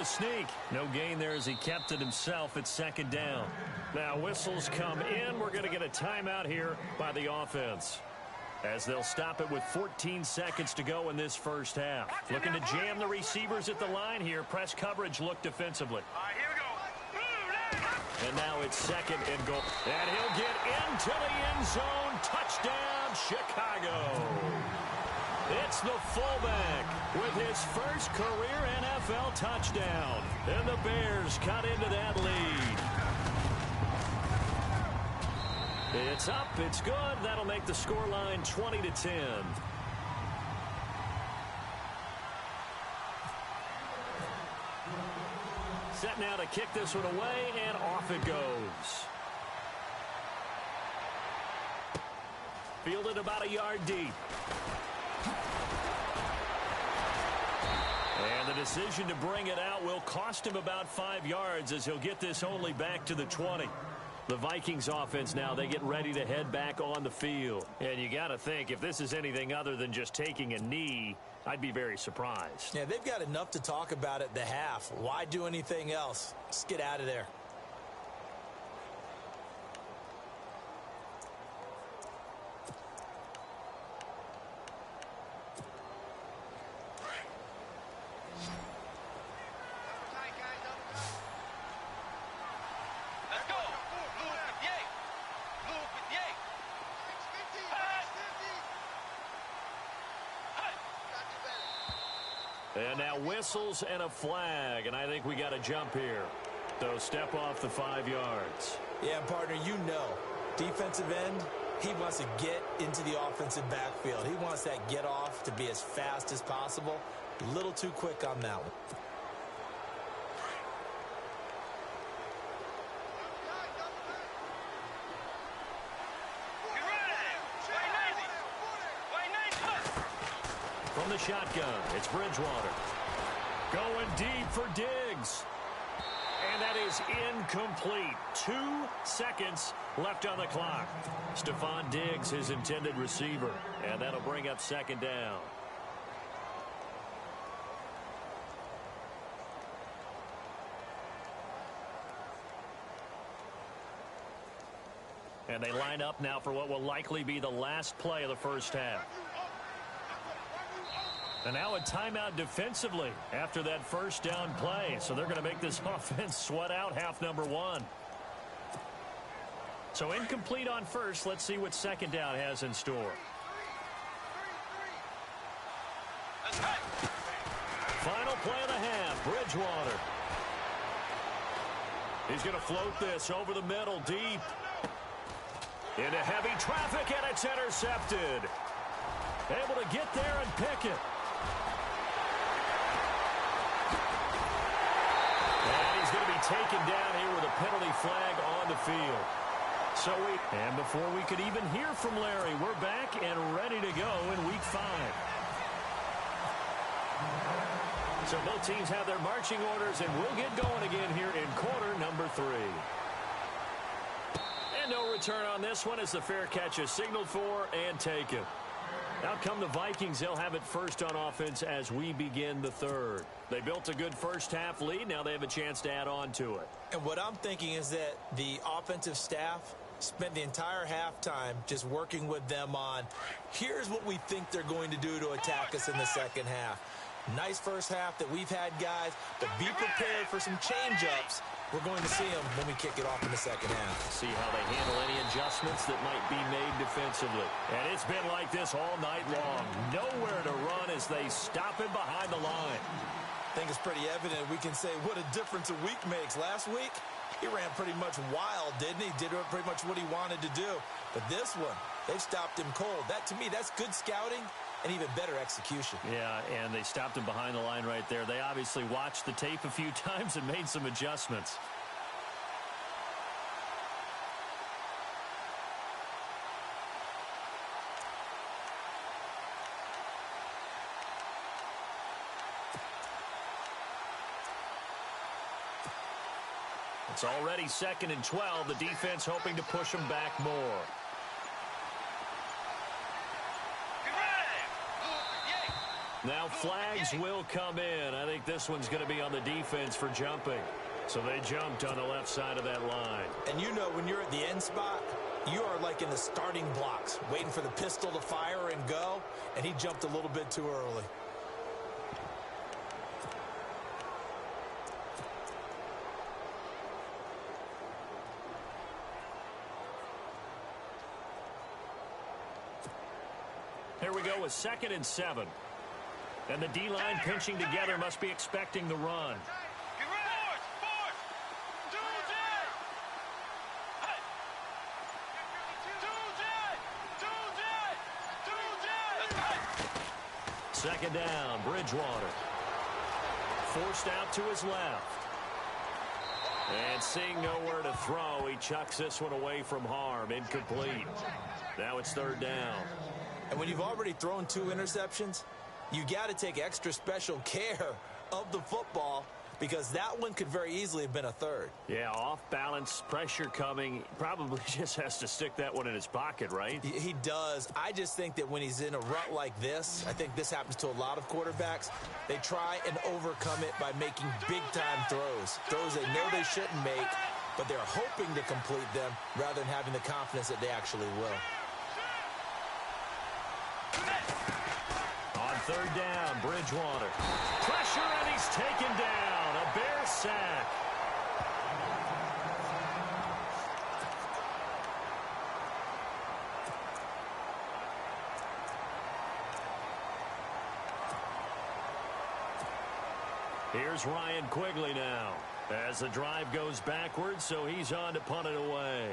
a sneak. No gain there as he kept it himself at second down. Now whistles come in. We're going to get a timeout here by the offense, as they'll stop it with 14 seconds to go in this first half. Looking to jam the receivers at the line here. Press coverage look defensively. All right, here we go. And now it's second and goal. And he'll get into the end zone. Touchdown, Chicago. It's the fullback with his first career NFL touchdown. And the Bears cut into that lead. It's up. It's good. That'll make the scoreline 20-10. Set now to kick this one away, and off it goes. Fielded about a yard deep. And the decision to bring it out will cost him about 5 yards, as he'll get this only back to the 20. The Vikings offense now, they get ready to head back on the field. And you got to think, if this is anything other than just taking a knee, I'd be very surprised. Yeah, they've got enough to talk about at the half. Why do anything else? Just get out of there. And now whistles and a flag, and I think we got a jump here. So step off the 5 yards. Yeah, partner, you know, defensive end, he wants to get into the offensive backfield. He wants that get off to be as fast as possible. A little too quick on that one. From the shotgun, it's Bridgewater. Going deep for Diggs. And that is incomplete. 2 seconds left on the clock. Stephon Diggs, his intended receiver. And that'll bring up second down. And they line up now for what will likely be the last play of the first half. And now a timeout defensively after that first down play. So they're going to make this offense sweat out half number 1. So incomplete on first. Let's see what second down has in store. Final play of the half, Bridgewater. He's going to float this over the middle deep. Into heavy traffic, and it's intercepted. Able to get there and pick it. Going to be taken down here with a penalty flag on the field. And before we could even hear from Larry, we're back and ready to go in week 5. So both teams have their marching orders, and we'll get going again here in quarter number 3. And no return on this one as the fair catch is signaled for and taken. Out come the Vikings. They'll have it first on offense as we begin the third. They built a good first half lead. Now they have a chance to add on to it. And what I'm thinking is that the offensive staff spent the entire halftime just working with them on, here's what we think they're going to do to attack us in the second half. Nice first half that we've had, guys, but be prepared for some change-ups. We're going to see them when we kick it off in the second half. See how they handle any adjustments that might be made defensively. And it's been like this all night long. Nowhere to run as they stop him behind the line. I think it's pretty evident. We can say what a difference a week makes. Last week, he ran pretty much wild, didn't he? Did pretty much what he wanted to do. But this one, they've stopped him cold. That, to me, that's good scouting and even better execution. Yeah, and they stopped him behind the line right there. They obviously watched the tape a few times and made some adjustments. It's already 2nd and 12. The defense hoping to push them back more. Now flags will come in. I think this one's going to be on the defense for jumping. So they jumped on the left side of that line. And you know when you're at the end spot, you are like in the starting blocks, waiting for the pistol to fire and go, and he jumped a little bit too early. Here we go with 2nd and 7. And the D-line pinching together must be expecting the run. Second down, Bridgewater. Forced out to his left. And seeing nowhere to throw, he chucks this one away from harm. Incomplete. Now it's 3rd down. And when you've already thrown 2 interceptions, you got to take extra special care of the football because that one could very easily have been a 3rd. Yeah, off balance, pressure coming. Probably just has to stick that one in his pocket, right? He does. I just think that when he's in a rut like this, I think this happens to a lot of quarterbacks, they try and overcome it by making big-time throws. Throws they know they shouldn't make, but they're hoping to complete them rather than having the confidence that they actually will. On 3rd down, Bridgewater. Pressure, and he's taken down. A Bear sack. Here's Ryan Quigley now. As the drive goes backwards, so he's on to punt it away.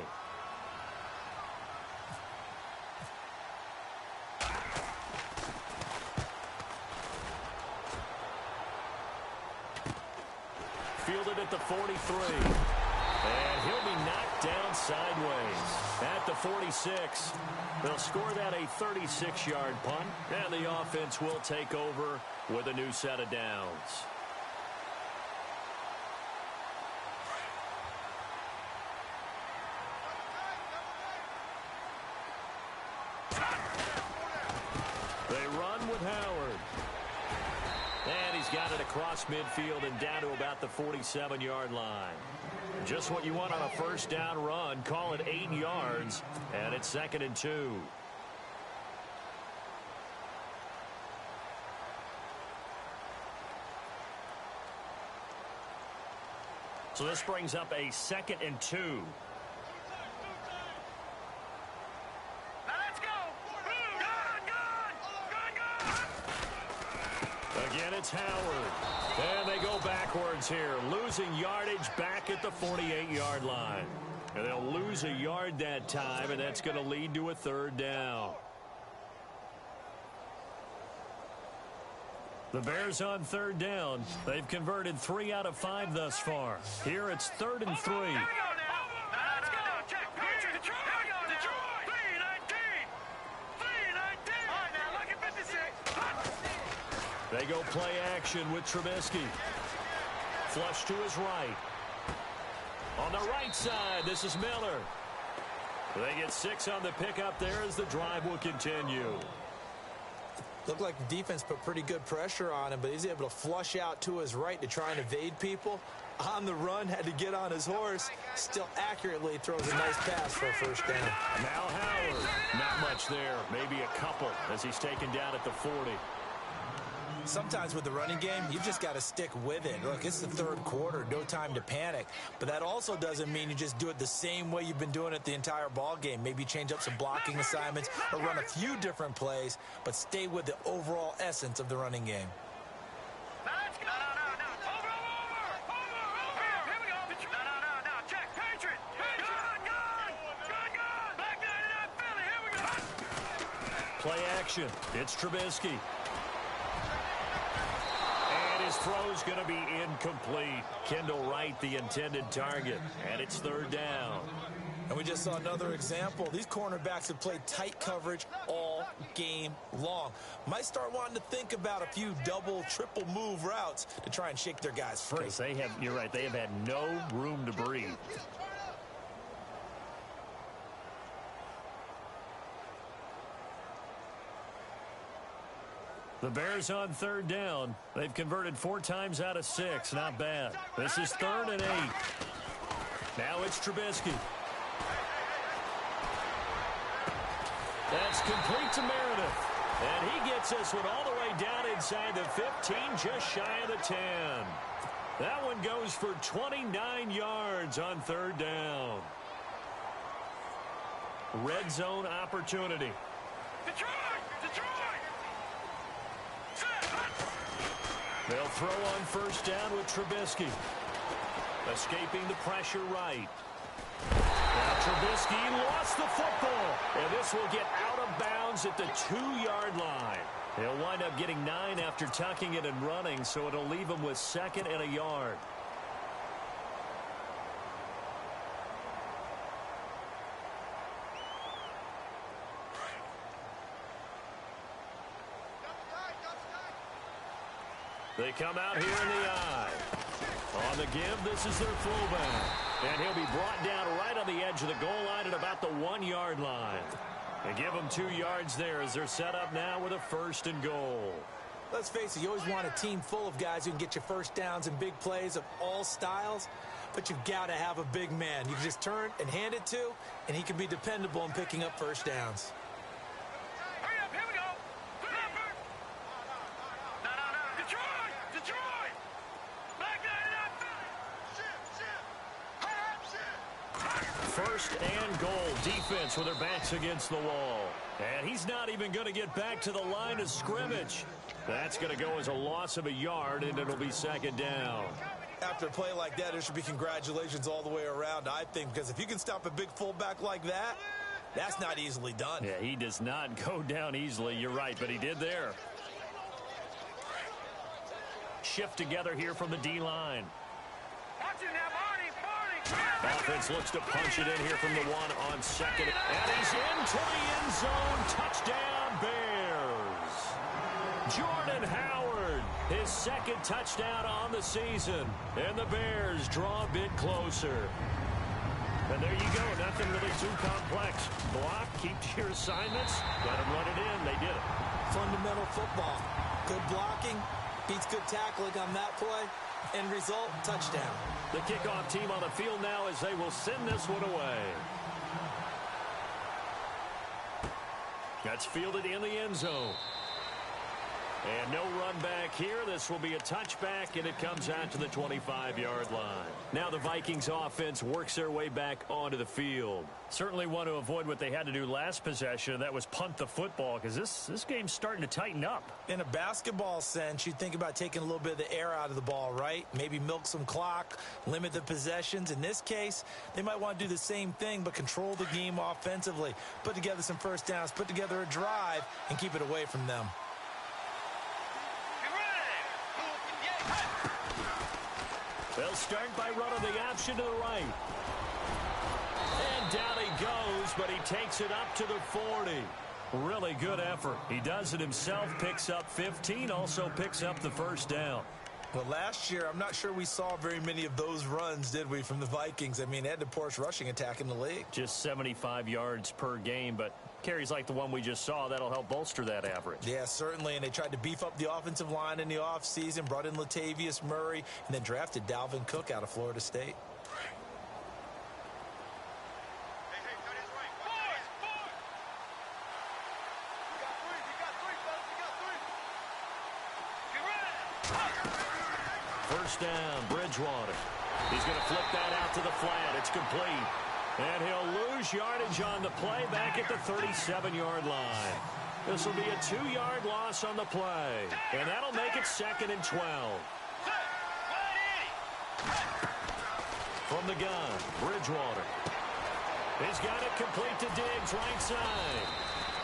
Fielded at the 43. And he'll be knocked down sideways at the 46. They'll score that a 36-yard punt, and the offense will take over with a new set of downs. They run with Howard. And he's got it across midfield and down to about the 47-yard line. Just what you want on a 1st down run. Call it 8 yards, and it's 2nd and 2. So this brings up a 2nd and 2. Again, it's Howard. And they go backwards here, losing yardage back at the 48-yard line. And they'll lose a yard that time, and that's going to lead to a 3rd down. The Bears on 3rd down. They've converted 3 out of 5 thus far. Here it's 3rd and 3. They go play action with Trubisky. Flush to his right. On the right side, this is Miller. They get 6 on the pickup there as the drive will continue. Looked like the defense put pretty good pressure on him, but he's able to flush out to his right to try and evade people. On the run, had to get on his horse. Still accurately throws a nice pass for a 1st down. Now Howard. Not much there. Maybe a couple as he's taken down at the 40. Sometimes with the running game, you've just got to stick with it. Look, it's the 3rd quarter, no time to panic. But that also doesn't mean you just do it the same way you've been doing it the entire ball game. Maybe change up some blocking assignments or run a few different plays, but stay with the overall essence of the running game. Play action. It's Trubisky. His throw's going to be incomplete. Kendall Wright, the intended target, and it's 3rd down. And we just saw another example. These cornerbacks have played tight coverage all game long. Might start wanting to think about a few double, triple move routes to try and shake their guys free. Because they have, you're right, they have had no room to breathe. The Bears on third down. They've converted 4 times out of 6. Not bad. This is 3rd and 8. Now it's Trubisky. That's complete to Meredith. And he gets this one all the way down inside the 15, just shy of the 10. That one goes for 29 yards on 3rd down. Red zone opportunity. They'll throw on 1st down with Trubisky. Escaping the pressure right. Now Trubisky lost the football. And this will get out of bounds at the 2-yard line. He'll wind up getting 9 after tucking it and running, so it'll leave him with 2nd and a yard. They come out here in the eye. On the give, this is their fullback. And he'll be brought down right on the edge of the goal line at about the 1-yard line. They give them 2 yards there as they're set up now with a 1st and goal. Let's face it, you always want a team full of guys who can get you first downs and big plays of all styles, but you've got to have a big man you can just turn and hand it to, and he can be dependable in picking up first downs. First and goal. Defense with their backs against the wall. And he's not even going to get back to the line of scrimmage. That's going to go as a loss of a yard, and it'll be 2nd down. After a play like that, there should be congratulations all the way around, I think, because if you can stop a big fullback like that, that's not easily done. Yeah, he does not go down easily. You're right, but he did there. Shift together here from the D-line. Offense looks to punch it in here from the 1 on 2nd. And he's into the end zone. Touchdown, Bears. Jordan Howard, his 2nd touchdown on the season. And the Bears draw a bit closer. And there you go. Nothing really too complex. Block, keep to your assignments. Let them run it in. They did it. Fundamental football. Good blocking. Beats good tackling on that play. End result, touchdown. The kickoff team on the field now as they will send this one away. That's fielded in the end zone. And no run back here. This will be a touchback, and it comes out to the 25-yard line. Now the Vikings offense works their way back onto the field. Certainly want to avoid what they had to do last possession, and that was punt the football, because this game's starting to tighten up. In a basketball sense, you think about taking a little bit of the air out of the ball, right? Maybe milk some clock, limit the possessions. In this case, they might want to do the same thing, but control the game offensively. Put together some first downs, put together a drive, and keep it away from them. They'll start by running the option to the right. And down he goes, but he takes it up to the 40. Really good effort. He does it himself, picks up 15, also picks up the 1st down. Well, last year, I'm not sure we saw very many of those runs, did we, from the Vikings? I mean, they had the poorest rushing attack in the league. Just 75 yards per game, but carries like the one we just saw, that'll help bolster that average. Yeah, certainly, and they tried to beef up the offensive line in the offseason, brought in Latavius Murray, and then drafted Dalvin Cook out of Florida State. First down, Bridgewater. He's going to flip that out to the flat. It's complete. And he'll lose yardage on the play back at the 37-yard line. This will be a 2-yard loss on the play. And that'll make it 2nd and 12. From the gun, Bridgewater. He's got it complete to Diggs, right side.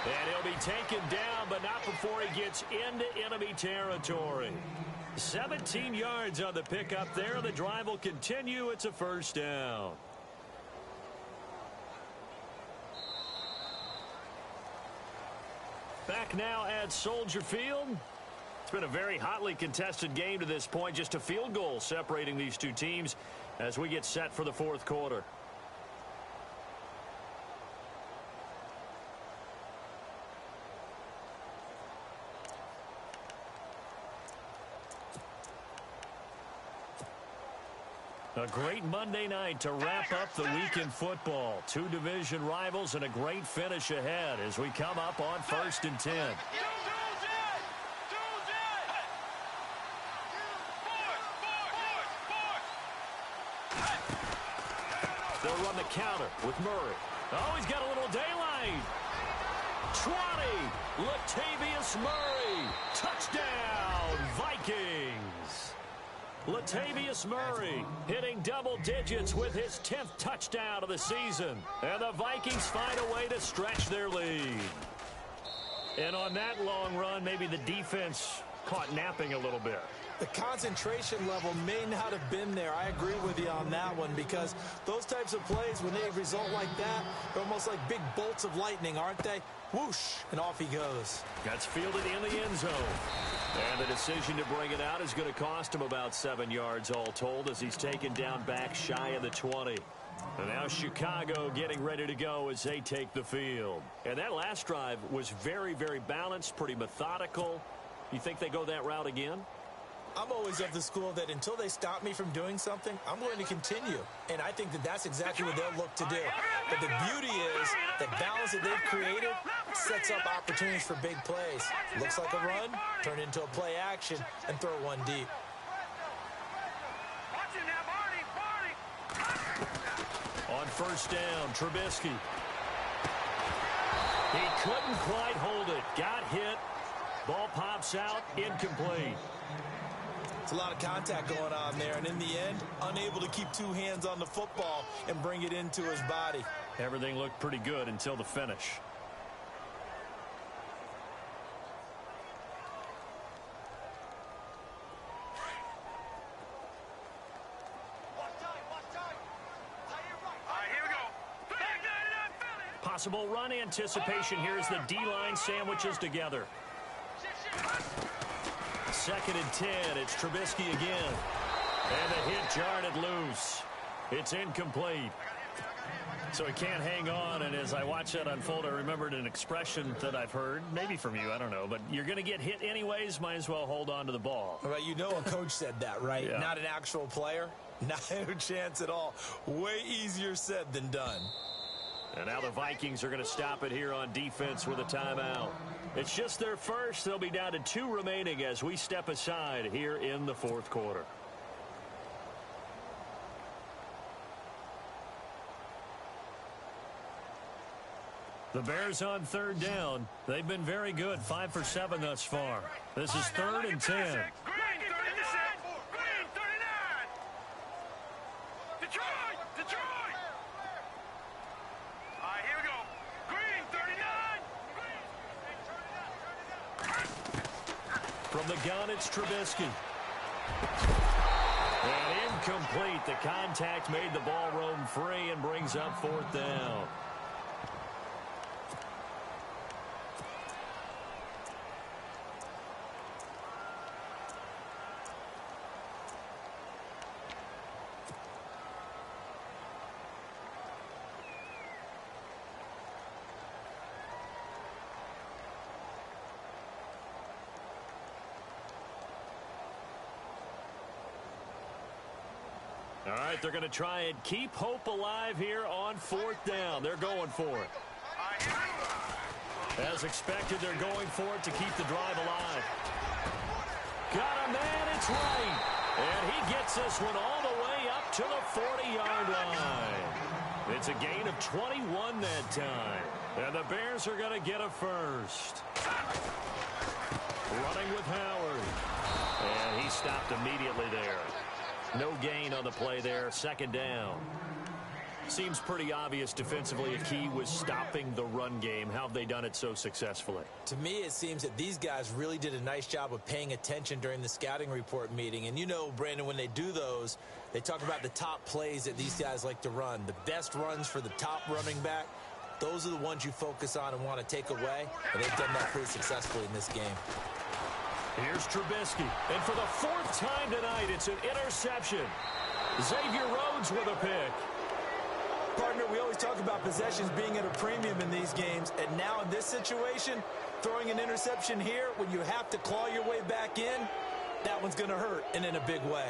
And he'll be taken down, but not before he gets into enemy territory. 17 yards on the pickup there. The drive will continue. It's a 1st down. Back now at Soldier Field. It's been a very hotly contested game to this point. Just a field goal separating these two teams as we get set for the 4th quarter. A great Monday night to wrap up the week in football. Two division rivals and a great finish ahead as we come up on 1st and 10. They'll run the counter with Murray. Oh, he's got a little daylight. 20. Latavius Murray. Touchdown, Vikings. Latavius Murray hitting double digits with his 10th touchdown of the season. And the Vikings find a way to stretch their lead. And on that long run, maybe the defense caught napping a little bit. The concentration level may not have been there. I agree with you on that one because those types of plays, when they result like that, they're almost like big bolts of lightning, aren't they? Whoosh, and off he goes. That's fielded in the end zone. And the decision to bring it out is going to cost him about 7 yards all told as he's taken down back shy of the 20. And now Chicago getting ready to go as they take the field. And that last drive was very, very balanced, pretty methodical. You think they go that route again? I'm always of the school that until they stop me from doing something, I'm going to continue. And I think that that's exactly what they'll look to do. But the beauty is that balance that they've created sets up opportunities for big plays. Looks like a run, turn into a play action, and throw one deep. On 1st down, Trubisky. He couldn't quite hold it. Got hit. Ball pops out, incomplete. It's a lot of contact going on there, and in the end, unable to keep two hands on the football and bring it into his body. Everything looked pretty good until the finish. Possible run anticipation here as the D-line sandwiches together. 2nd and 10. It's Trubisky again. And the hit jarred it loose. It's incomplete. So he can't hang on, and as I watch that unfold, I remembered an expression that I've heard, maybe from you, I don't know, but you're going to get hit anyways, might as well hold on to the ball. Right, you know a coach said that, right? Yeah. Not an actual player. Not a chance at all. Way easier said than done. And now the Vikings are going to stop it here on defense with a timeout. It's just their first. They'll be down to 2 remaining as we step aside here in the 4th quarter. The Bears on 3rd down. They've been very good, 5 for 7 thus far. This is 3rd and 10. From the gun, it's Trubisky. And incomplete. The contact made the ball roam free and brings up 4th down. All right, they're going to try and keep hope alive here on 4th down. They're going for it. As expected, they're going for it to keep the drive alive. Got a man, it's right. And he gets this one all the way up to the 40-yard line. It's a gain of 21 that time. And the Bears are going to get a first. Running with Howard. And he stopped immediately there. No gain on the play there. 2nd down. Seems pretty obvious defensively a key was stopping the run game. How have they done it so successfully? To me, it seems that these guys really did a nice job of paying attention during the scouting report meeting. And you know, Brandon, when they do those, they talk about the top plays that these guys like to run. The best runs for the top running back, those are the ones you focus on and want to take away. And they've done that pretty successfully in this game. Here's Trubisky. And for the 4th time tonight, it's an interception. Xavier Rhodes with a pick. Partner, we always talk about possessions being at a premium in these games. And now in this situation, throwing an interception here when you have to claw your way back in, that one's going to hurt, and in a big way.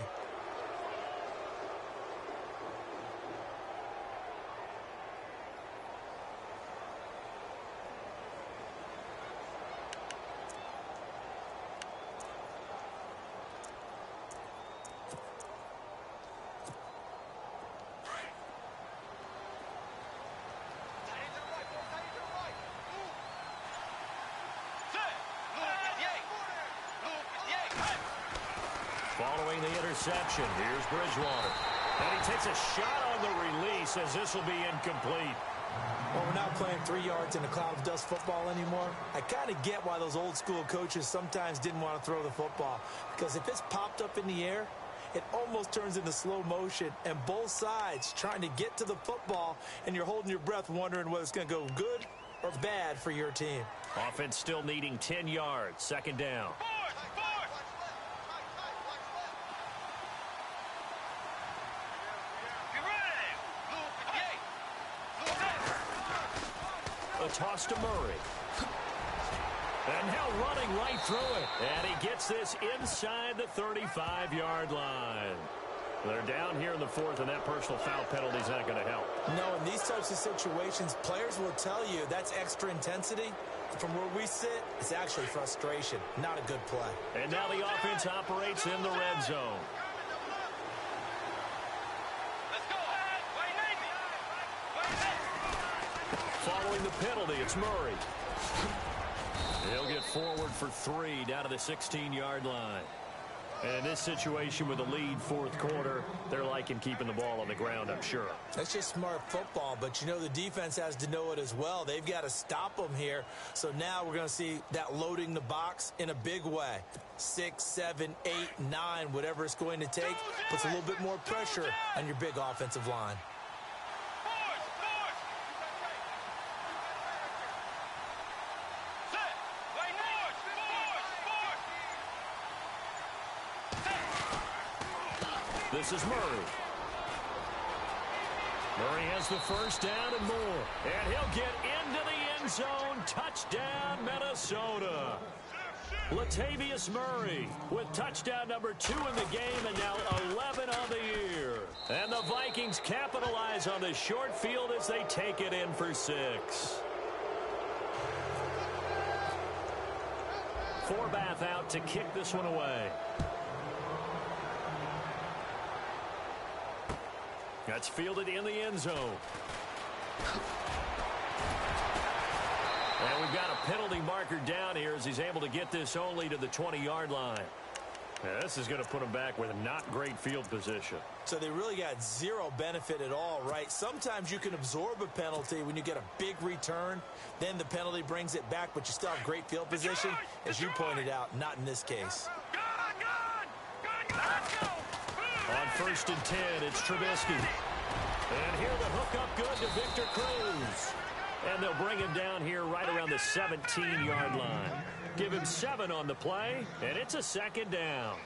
reception. Here's Bridgewater. And he takes a shot on the release as this will be incomplete. Well, we're not playing 3 yards in a cloud of dust football anymore. I kind of get why those old school coaches sometimes didn't want to throw the football. Because if it's popped up in the air, it almost turns into slow motion. And both sides trying to get to the football, and you're holding your breath wondering whether it's going to go good or bad for your team. Offense still needing 10 yards. Second down. A toss to Murray. And now running right through it. And he gets this inside the 35-yard line. They're down here in the fourth, and that personal foul penalty is not going to help. No, in these types of situations, players will tell you that's extra intensity. From where we sit, it's actually frustration, not a good play. And now the offense operates in the red zone. Following the penalty, it's Murray. He'll get forward for 3 down to the 16-yard line. And in this situation with the lead fourth quarter, they're liking keeping the ball on the ground, I'm sure. That's just smart football, but you know the defense has to know it as well. They've got to stop them here. So now we're going to see that loading the box in a big way. 6, 7, 8, 9, whatever it's going to take, puts a little bit more pressure on your big offensive line. This is Murray. Murray has the first down and more. And he'll get into the end zone. Touchdown, Minnesota. Latavius Murray with touchdown number 2 in the game and now 11 on the year. And the Vikings capitalize on this short field as they take it in for 6. Forbath out to kick this one away. That's fielded in the end zone. And we've got a penalty marker down here as he's able to get this only to the 20-yard line. Now, this is going to put him back with not great field position. So they really got zero benefit at all, right? Sometimes you can absorb a penalty when you get a big return. Then the penalty brings it back, but you still have great field position. As you pointed out, not in this case. On 1st and 10, it's Trubisky. And here the hook up good to Victor Cruz. And they'll bring him down here right around the 17-yard line. Give him 7 on the play, and it's a second down.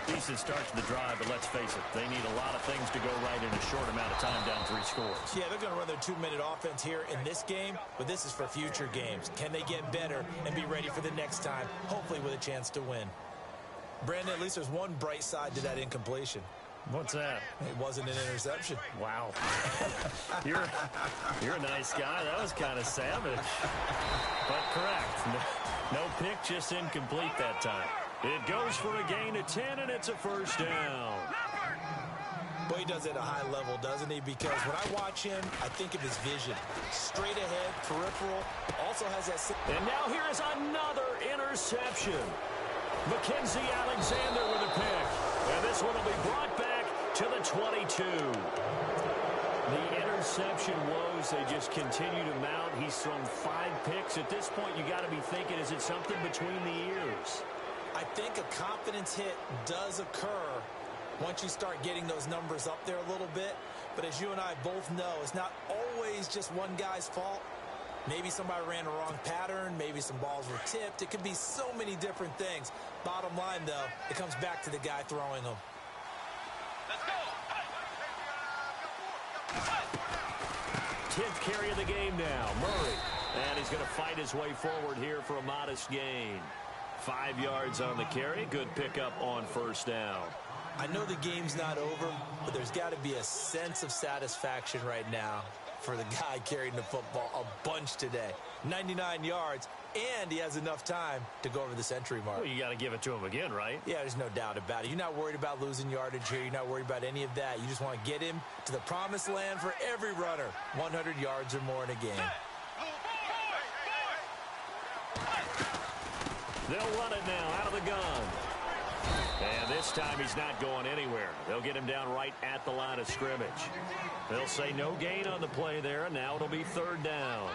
Decent start to the drive, but let's face it, they need a lot of things to go right in a short amount of time down 3 scores. Yeah, they're going to run their 2-minute offense here in this game, but this is for future games. Can they get better and be ready for the next time, hopefully with a chance to win? Brandon, at least there's one bright side to that incompletion. What's that? It wasn't an interception. Wow. You're a nice guy. That was kind of savage. But correct. No pick, just incomplete that time. It goes for a gain of 10, and it's a first down. Boy, he does it at a high level, doesn't he? Because when I watch him, I think of his vision. Straight ahead, peripheral, also has that... And now here is another interception. Mackenzie Alexander with a pick. And this one will be brought back to the 22. The interception woes, they just continue to mount. He's thrown 5 picks. At this point, you got to be thinking, is it something between the ears? I think a confidence hit does occur once you start getting those numbers up there a little bit. But as you and I both know, it's not always just one guy's fault. Maybe somebody ran a wrong pattern. Maybe some balls were tipped. It could be so many different things. Bottom line, though, it comes back to the guy throwing them. Let's go. 10th carry of the game now, Murray. And he's going to fight his way forward here for a modest gain. 5 yards on the carry. Good pickup on first down. I know the game's not over, but there's got to be a sense of satisfaction right now for the guy carrying the football a bunch today. 99 yards, and he has enough time to go over the century mark. Well, you got to give it to him again, right? Yeah, there's no doubt about it. You're not worried about losing yardage here. You're not worried about any of that. You just want to get him to the promised land for every runner. 100 yards or more in a game. They'll run it now out of the gun. And this time he's not going anywhere. They'll get him down right at the line of scrimmage. They'll say no gain on the play there, and now it'll be third down.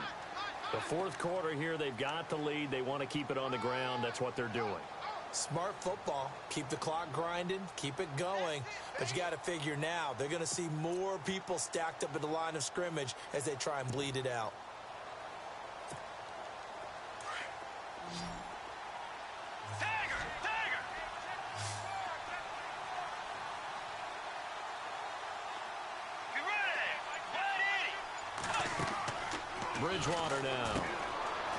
The fourth quarter here, they've got the lead. They want to keep it on the ground. That's what they're doing. Smart football. Keep the clock grinding. Keep it going. But you got to figure now they're going to see more people stacked up at the line of scrimmage as they try and bleed it out. Bridgewater now.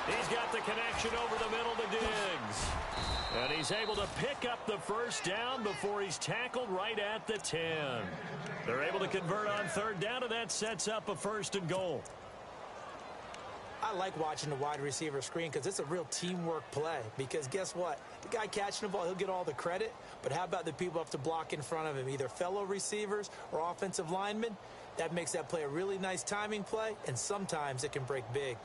He's got the connection over the middle to Diggs. And he's able to pick up the first down before he's tackled right at the 10. They're able to convert on third down, and that sets up a first and goal. I like watching the wide receiver screen because it's a real teamwork play. Because guess what? The guy catching the ball, he'll get all the credit. But how about the people up to block in front of him, either fellow receivers or offensive linemen? That makes that play a really nice timing play, and sometimes it can break big.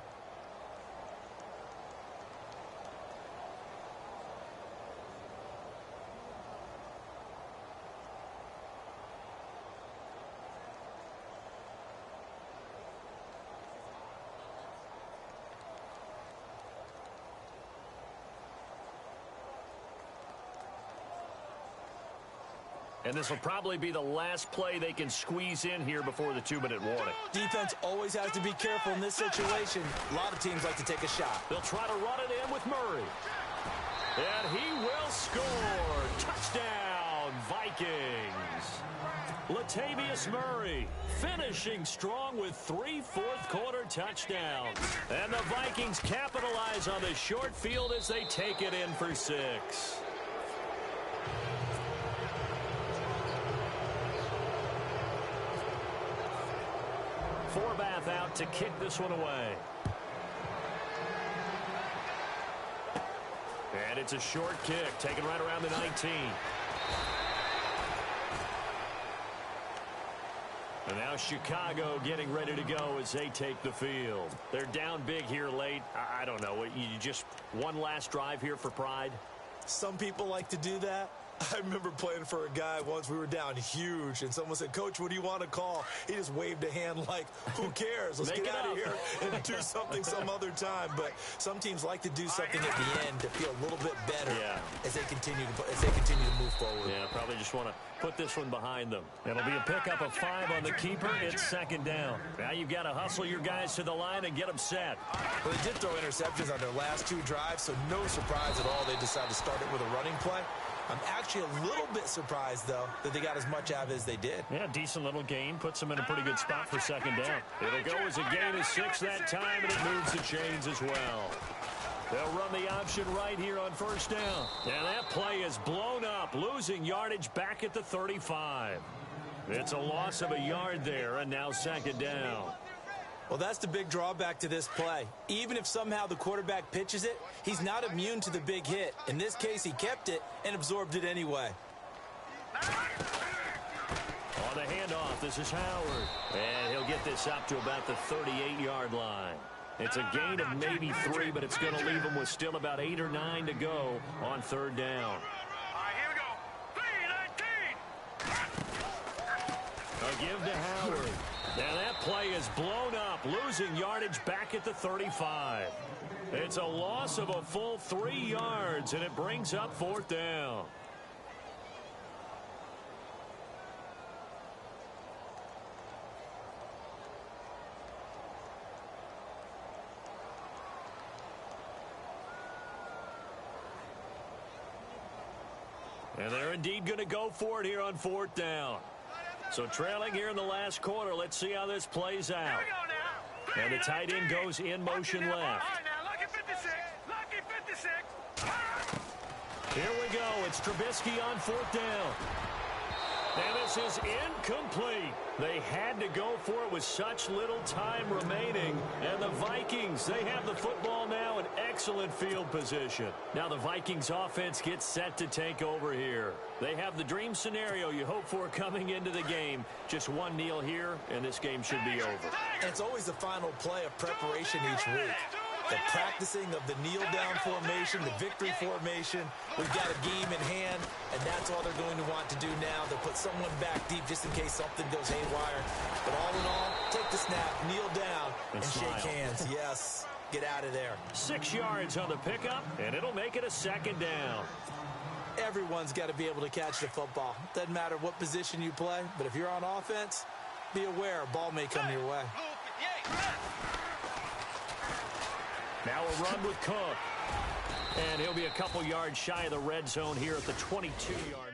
And this will probably be the last play they can squeeze in here before the 2-minute warning. Defense always has to be careful in this situation. A lot of teams like to take a shot. They'll try to run it in with Murray. And he will score. Touchdown, Vikings. Latavius Murray finishing strong with 3 fourth-quarter touchdowns. And the Vikings capitalize on the short field as they take it in for 6. Forbath out to kick this one away. And it's a short kick, taken right around the 19. And now Chicago getting ready to go as they take the field. They're down big here late. I don't know. You just one last drive here for pride? Some people like to do that. I remember playing for a guy once. We were down huge, and someone said, "Coach, what do you want to call?" He just waved a hand like, who cares? Let's get out of here and do something some other time. But some teams like to do something at the end to feel a little bit better as they continue to move forward. Yeah, probably just want to put this one behind them. It'll be a pickup of 5 on the keeper. It's second down. Now you've got to hustle your guys to the line and get them set. Well, they did throw interceptions on their last 2 drives, so no surprise at all they decided to start it with a running play. I'm actually a little bit surprised, though, that they got as much out of it as they did. Yeah, decent little gain. Puts them in a pretty good spot for second down. It'll go as a gain of 6 that time, and it moves the chains as well. They'll run the option right here on first down. And that play is blown up, losing yardage back at the 35. It's a loss of a yard there, and now second down. Well, that's the big drawback to this play. Even if somehow the quarterback pitches it, he's not immune to the big hit. In this case, he kept it and absorbed it anyway. On the handoff, this is Howard. And he'll get this up to about the 38-yard line. It's a gain of maybe 3, but it's going to leave him with still about 8 or 9 to go on third down. All right, here we go. 3-19. A give to Howard. Now that play is blown up, losing yardage back at the 35. It's a loss of a full 3 yards, and it brings up fourth down. And they're indeed going to go for it here on fourth down. So trailing here in the last quarter. Let's see how this plays out. And the tight end goes in motion left. All right, now, lucky 56. Lucky 56. Here we go. It's Trubisky on fourth down. And this is incomplete. They had to go for it with such little time remaining. And the Vikings, they have the football now in excellent field position. Now the Vikings offense gets set to take over here. They have the dream scenario you hope for coming into the game. Just one kneel here, and this game should be over. And it's always the final play of preparation each week. the practicing of the kneel-down formation, the victory formation. We've got a game in hand, and that's all they're going to want to do now. They'll put someone back deep just in case something goes haywire. But all in all, take the snap, kneel down, and shake hands. Yes, get out of there. 6 yards on the pickup, and it'll make it a second down. Everyone's got to be able to catch the football. Doesn't matter what position you play, but if you're on offense, be aware a ball may come your way. Now a run with Cook. And he'll be a couple yards shy of the red zone here at the 22-yard line.